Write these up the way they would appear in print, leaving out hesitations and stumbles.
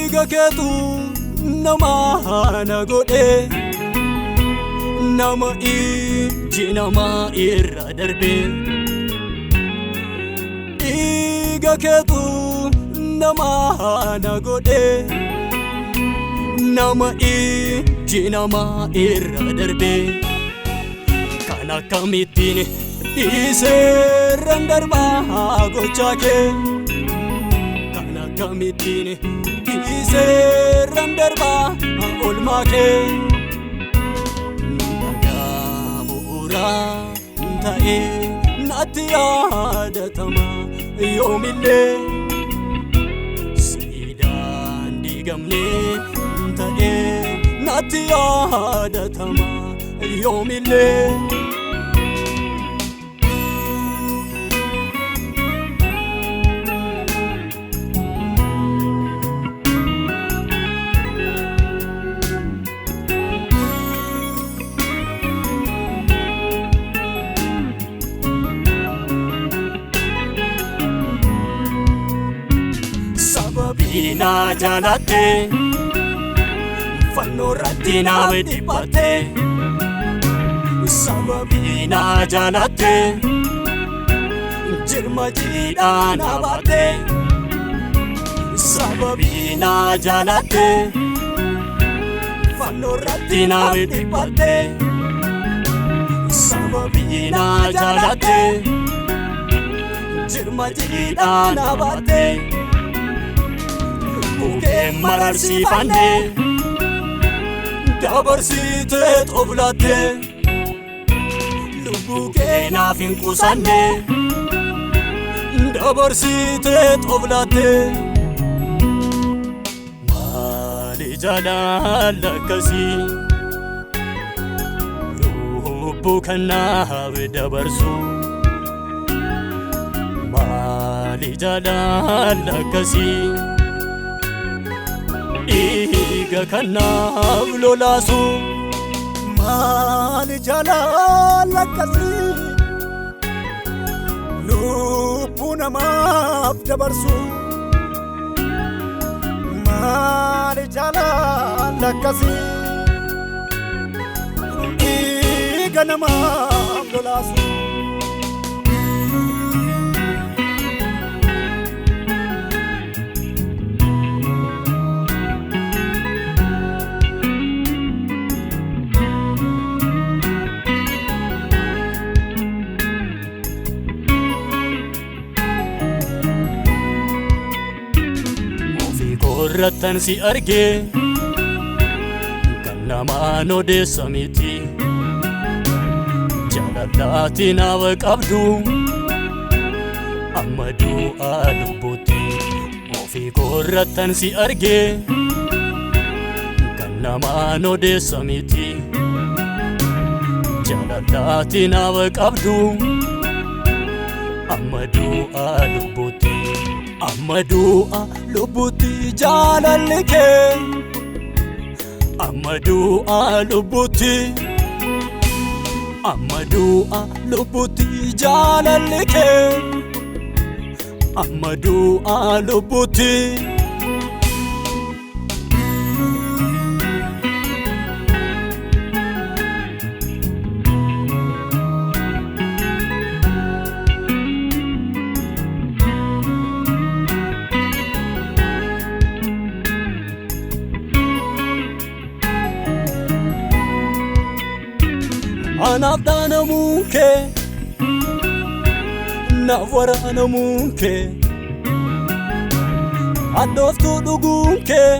Igaketu nama na godhe nama iji nama irra darbe Igaketu nama na godhe nama iji nama irra darbe Kana kamitini iserran darba gochake Kana kamitini iserran darba olmake Nagabura tae natti yadatama yoomille Siidaan diigamne tae natti yadatama yoomille Sababina jalate fanno rattina vedipate Sababina jalate jirma jidana abate Sababina jalate fanno rattina vedipate Sababina jalate jirma jidana abate Uke mararsi fande dabarsite toblate Lubuke nafin kusande dabarsite toblate Mali jalalakasi Lubuka naf dabarsu Mali jalalakasi Iga kannaaf lolaasu Maali jaalalakasi lubbuu namaaf dabarsu Maali jaalalakasi iga namaaf lolaasu Korratan si arge kan namaan odeessa miti jaalalaati naaf qabdu amma du'aa lubbuutti ofii korratan si arge kan namaan odeessa miti jaalalaati naaf qabdu amma du'aa lubbuutti Ammadu'a lubbuutti jaalallike Ammadu'a lubbuutti Ammadu'a lubbuutti jaalallike Ammadu'a lubbuutti Anaaf dhaanamuun kee naaf waraanamuun kee Addooftuu dhuguun kee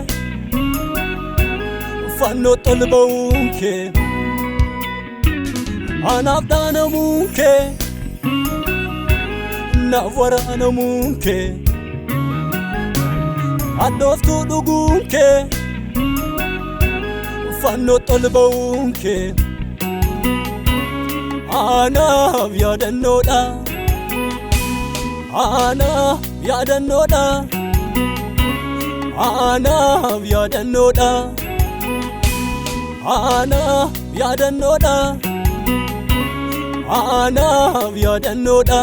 fannoo tolba'uun kee Anaaf dhaanamuun kee naaf waraanamuun kee Addooftuu dhuguun kee fannoo tolba'uun kee Anaaf yaadannoodha Anaaf yaadannoodha Anaaf yaadannoodha Anaaf yaadannoodha Anaaf yaadannoodha